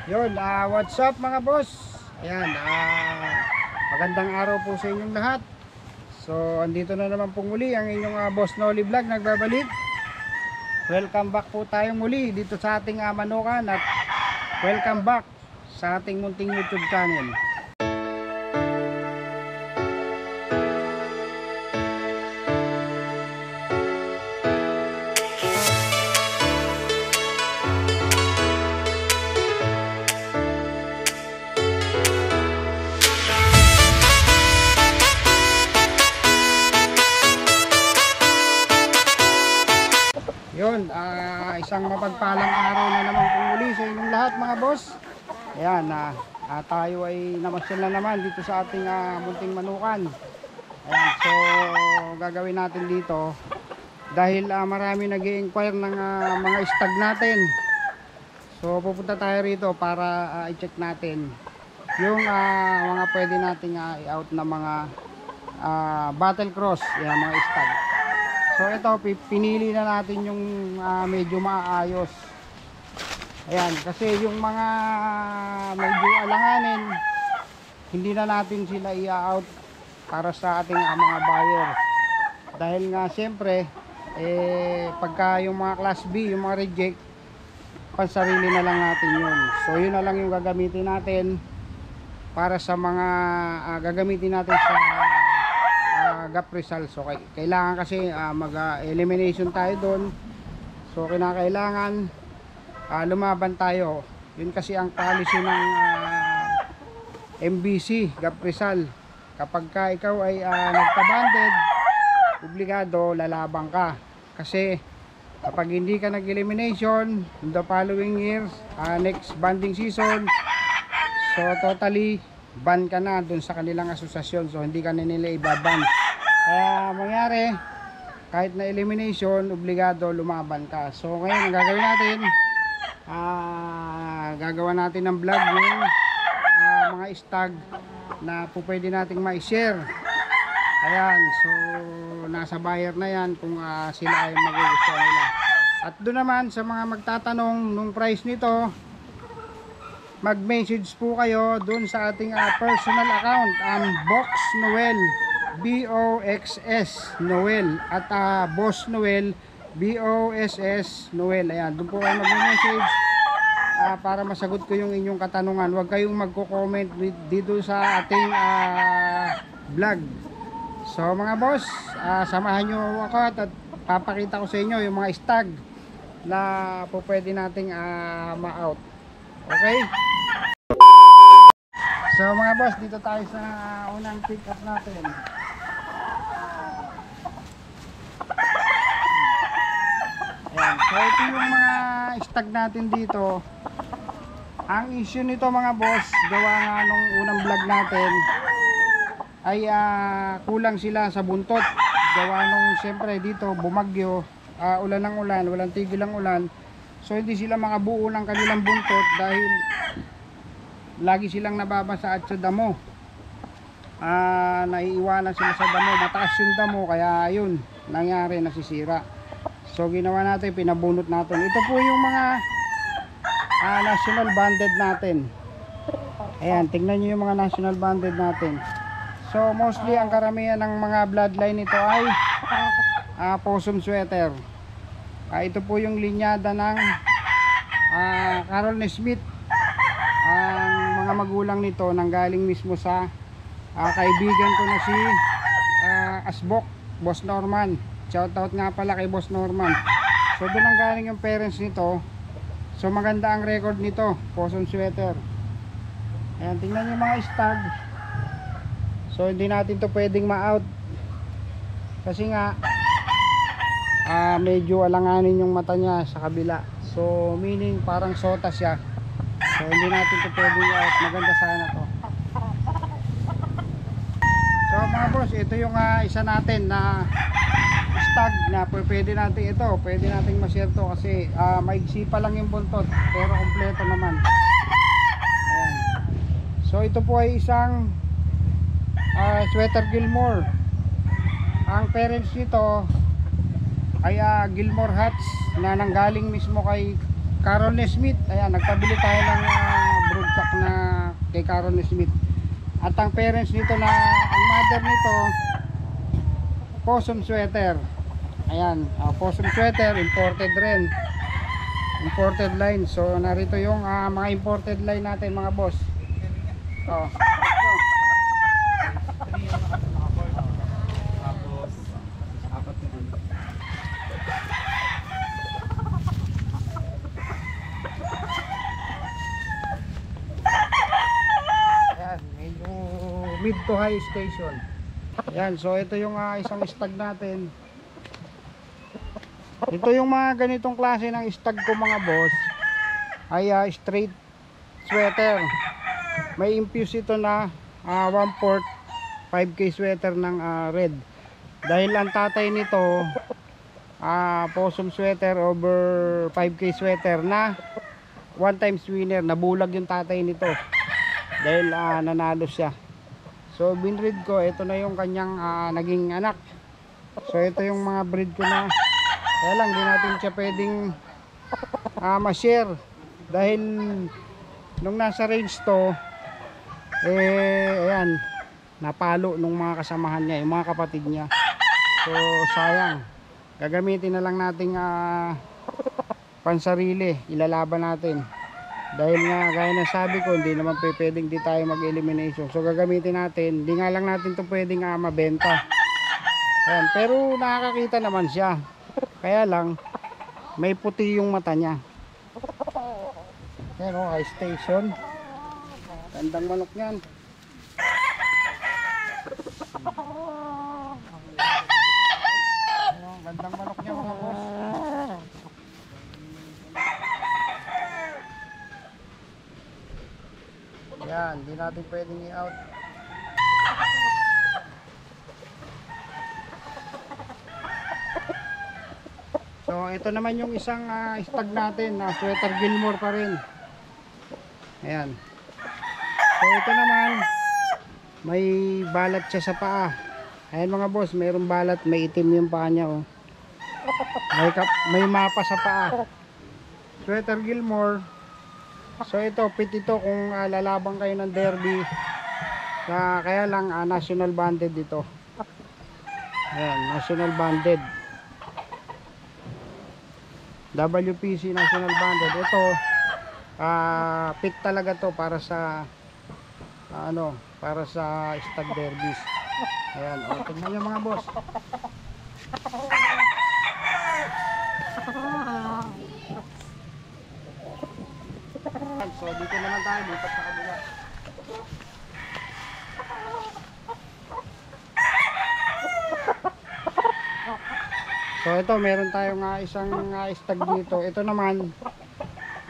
Yun, what's up mga boss? Ayan, magandang araw po sa inyong lahat. So, andito na naman po muli ang inyong Boss Noli Vlog nagbabalik. Welcome back po tayo muli dito sa ating Manukan at welcome back sa ating munting YouTube channel. Yun, isang mapagpalang araw na naman po muli sa inyong lahat mga boss. Ayan, tayo ay namasyal na naman dito sa ating munting Manukan. Ayan, so gagawin natin dito dahil marami nag-i-inquire ng mga stag natin. So pupunta tayo rito para i-check natin yung mga pwede nating i-out na mga battle cross, yan, mga stag. So ito, pinili na natin yung medyo maayos. Ayan, kasi yung mga medyo alanganin, hindi na natin sila i-out para sa ating mga buyer. Dahil nga siyempre, pagka yung mga class B, yung mga reject, pansarili na lang natin yun. So yun na lang yung gagamitin natin para sa mga gagamitin natin sa gap results. So kailangan kasi mag-elimination tayo doon. So kinakailangan lumaban tayo. Yun kasi ang policy ng MBC gap result. Kapag ka ikaw ay nagka-banded, obligado lalaban ka. Kasi kapag hindi ka nag-elimination in the following years, next banding season, so totally ban ka na dun sa kanilang asosasyon. So hindi ka na nila ibaban. Kaya mangyari, kahit na elimination, obligado lumaban ka. So ngayon ang gagawin natin, gagawa natin ng vlog yung mga stag na po pwede nating ma-share. Ayan, so nasa buyer na yan kung sila ay magugustuhan nila. At doon naman sa mga magtatanong nung price nito, mag-message po kayo doon sa ating personal account, Box Noel, BOXS Noel, at Boss Noel, BOSS Noel. Ayan, doon po kayo mag-message para masagot ko yung inyong katanungan. Huwag kayong magko-comment dito sa ating vlog. So mga boss, samahan nyo ako at papakita ko sa inyo yung mga stag na po pwede nating ma-out. Okay? So mga boss, dito tayo sa unang pick up natin. Ayan. So ito yung mga stag natin dito. Ang issue nito mga boss, gawa nga nung unang vlog natin, ay kulang sila sa buntot. Gawa nung siyempre dito bumagyo, ulan ng ulan, walang tigil ang ulan. So hindi sila makabuo ng kanilang buntot dahil lagi silang nababasa at sa damo. Naiiwanan sila sa damo, mataas yung damo, kaya yun, nangyari, nasisira. So ginawa natin, pinabunot natin. Ito po yung mga national banded natin. Ayan, tingnan nyo yung mga national banded natin. So mostly ang karamihan ng mga bloodline nito ay possum sweater. Ito po yung linyada ng Carol Nesmith. Ang mga magulang nito nanggaling mismo sa kaibigan ko na si Asbok, Boss Norman. Shoutout nga pala kay Boss Norman. So doon nanggaling yung parents nito. So maganda ang record nito, possum sweater. Ayan, tingnan nyo yung mga stag. So hindi natin to pwedeng ma-out kasi nga medyo alanganin yung mata niya sa kabila. So meaning parang sota siya. So hindi natin to pwedeng i-out. Maganda sana to. So mga boss, ito yung isa natin na stag na pwede natin ito. Pwede natin ma-share to kasi maigsi pa lang yung buntot pero kompleto naman. Ayan. So ito po ay isang Sweater Gilmore. Ang parents nito ay Gilmore Hats na nanggaling mismo kay Carol Nesmith. Ayan, nagpabili tayo ng stock na kay Caron Smith. At ang parents nito na ang mother nito possum sweater. Ayan, possum sweater, imported rin. Imported line. So narito yung mga imported line natin mga boss. Oh. Ayan, medyo mid to high station. Ayan, so ito yung isang stag natin. Ito yung mga ganitong klase ng stag ko mga boss ay straight sweater. May infuse ito na 1/4 5K sweater ng red. Dahil ang tatay nito possum sweater over 5K sweater na 1 times winner. Nabulag yung tatay nito dahil nanalo siya. So binreed ko, ito na yung kanyang naging anak. So ito yung mga breed ko na, kaya lang di natin siya pwedeng ma-share dahil nung nasa range to ayan, napalo nung mga kasamahan niya, yung mga kapatid niya. So sayang, gagamitin na lang nating pansarili, ilalaban natin. Dahil nga gaya na sabi ko, hindi naman pwedeng di tayo mag-elimination. So gagamitin natin, hindi nga lang natin to pwedeng mabenta. Ayan, pero nakakakita naman siya. Kaya lang may puti yung mata niya. Ayan o, high station. Gandang manok niyan. Ayan, gandang manok niya mga boss. Yan, hindi natin pwedeng i-out. So ito naman yung isang stag natin na sweater Gilmore pa rin. Ayan. So ito naman may balat siya sa paa. Ayan mga boss, mayroong balat, may itim yung paa niya oh. May mapa sa paa. Sweater Gilmore. So ito, fit ito kung lalabang kayo ng derby. Kaya lang national banded dito. Ayan, national banded. WPC national banded. Ito fit talaga to para sa para sa stag derbies. Ayan, tingnan nyo mga boss. So dito naman tayo, lipat sa kabila. So ito, meron tayong isang stag dito. Ito naman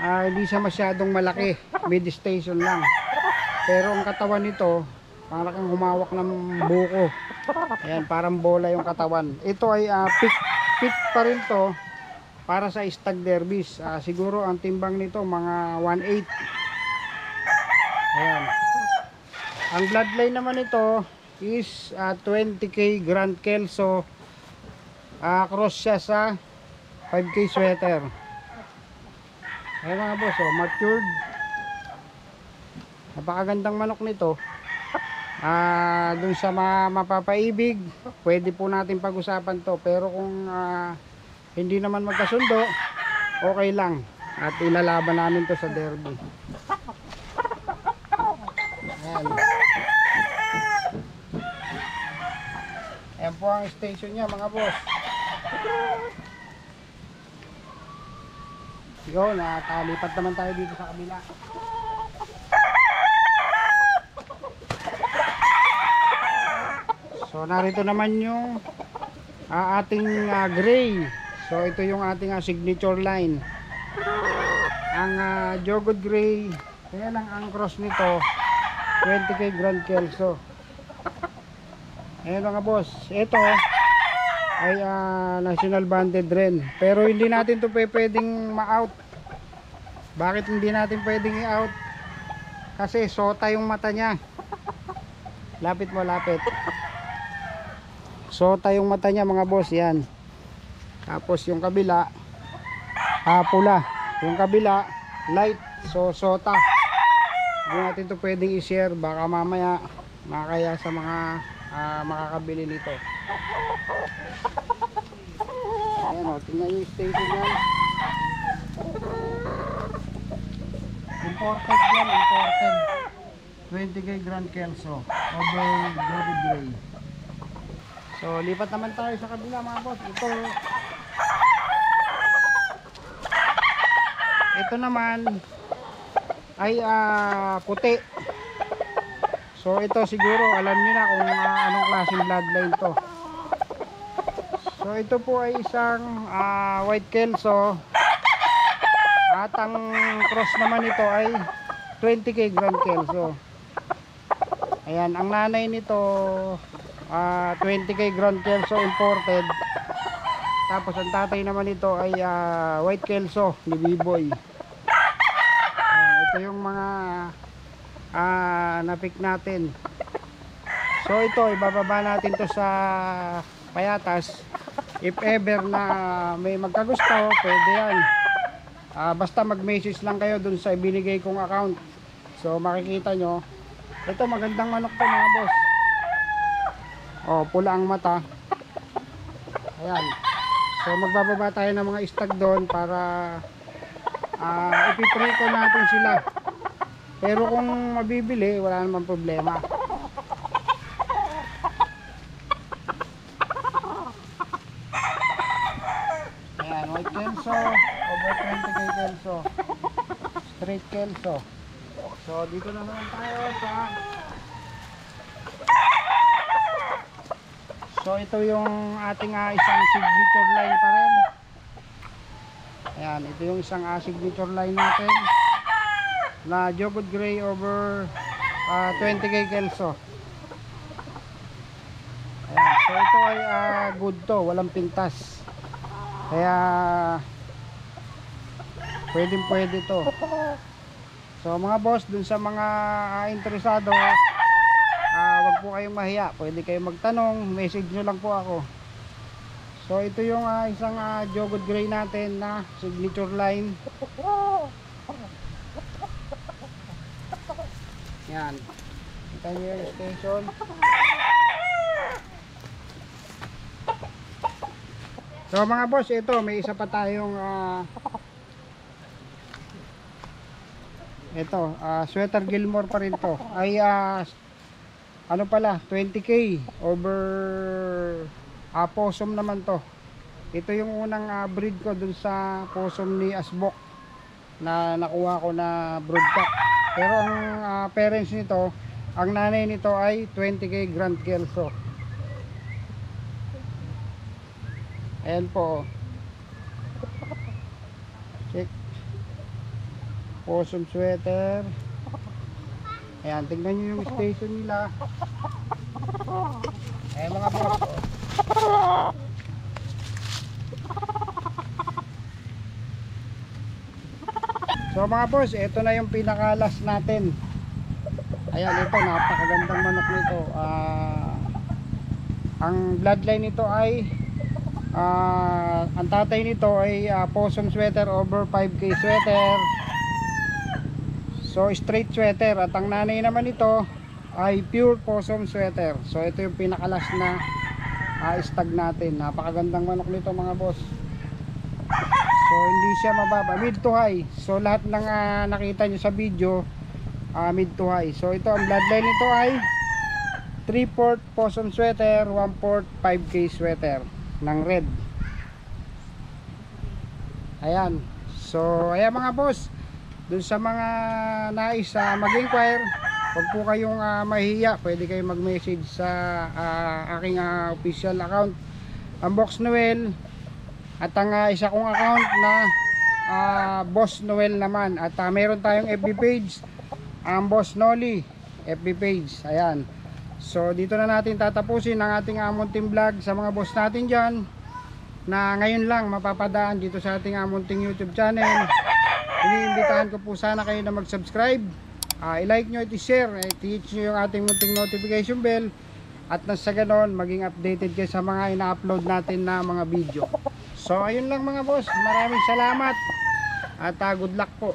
hindi siya masyadong malaki, mid station lang. Pero ang katawan nito parang kang humawak ng buko. Ayan, parang bola yung katawan. Ito ay fit pa rin to para sa stag derbies. Siguro ang timbang nito mga 1/8. Ayan. Ang bloodline naman nito is 20K Grand Kelso. Cross siya sa 5K sweater. Ayan mga boss, matured. Napakagandang manok nito. Dun sa mapapaibig, pwede po natin pag-usapan to. Pero kung hindi naman magkasundo, okay lang. At ilalaban namin to sa derby. Ayan. Ayan po ang station niya mga boss. Yun, talipat naman tayo dito sa kabila. So narito naman yung ating gray. So ito yung ating signature line. Ang Jogod Gray, kaya lang ang cross nito 20K Grand Kelso. Ayan mga boss, ito ay national banded rin. Pero hindi natin to pwedeng ma-out. Bakit hindi natin pwedeng i-out? Kasi sota yung mata niya. Lapit mo, lapit. Sota yung mata niya mga boss, yan. Tapos yung kabila pula. Yung kabila light, so sota. Hindi natin ito pwedeng i-share, baka mamaya makakaya sa mga makakabili nito. Ayan o, tingnan yung station yan. Imported yan, imported. 20K Grand Kelso over Jody Gray. So lipat naman tayo sa kabila mga boss. Ito naman ay puti. So ito siguro alam niyo na kung anong klaseng bloodline to. So ito po ay isang white Kelso. At ang cross naman ito ay 20K Grand Kelso. Ayan, ang nanay nito 20K Grand Kelso imported. Tapos ang tatay naman nito ay white Kelso ni B-Boy. Ito yung mga na-pick natin. So ito, ibababa natin to sa Payatas. If ever na may magkagusto, pwede yan. Basta mag-message lang kayo dun sa ibinigay kong account. So makikita nyo, ito magandang manok to mga boss. Oh, pula ang mata. Ayan. So magbababa tayo ng mga stag doon para ipipre ko natin sila. Pero kung mabibili, wala namang problema. Ayan, white Kelso over 20K Kelso, straight Kelso. So dito na naman tayo sa so ito yung ating isang signature line pa rin. Ayan, ito yung isang signature line natin na Jody Gray over 20K Kelso. Ayan, so ito ay good to, walang pintas. Kaya pwede to. So mga boss, dun sa mga interesado, wag po kayong mahiya, pwede kayong magtanong, message nyo lang po ako. So ito yung isang Jody Gray natin na signature line. Yan, kita nyo yung station. So mga boss, ito may isa pa tayong ito, Sweater Gilmore pa rin to. Ay ano pala, 20K over possum naman to. Ito yung unang breed ko dun sa possum ni Asbok na nakuha ko na broodcock. Pero ang parents nito, ang nanay nito ay 20K Grand Kelso. Ayan po. Check. Possum sweater. Ayan, tingnan nyo yung station nila. Ayan mga boss. So mga boss, ito na yung pinakalas natin. Ayan, ito napakagandang manok nito. Ang bloodline nito ay ang tatay nito ay possum sweater over 5K sweater. So straight sweater. At ang nanay naman nito ay pure possum sweater. So ito yung pinakalas na stag natin. Napakagandang manok nito mga boss. So hindi siya mababa, mid to high. So lahat ng nakita nyo sa video mid to high. So ito ang bloodline nito ay 3/4 possum sweater, 1/4 5K sweater ng red. Ayan. So ayan mga boss, dun sa mga nais mag-inquire, huwag po kayong mahihiya, pwede kayong mag-message sa aking official account, ang Box Noel, at ang isa kong account na Boss Noel naman. At meron tayong FB page, ang Boss Noli FB page. Ayan. So dito na natin tatapusin ang ating munting vlog sa mga boss natin dyan na ngayon lang mapapadaan dito sa ating munting YouTube channel. Iniimbitahan ko po sana kayo na mag-subscribe, i-like nyo at i-share, i-hit nyo yung ating munting notification bell, at nasa ganon maging updated kayo sa mga ina-upload natin na mga video. So ayun lang mga boss, maraming salamat at good luck po.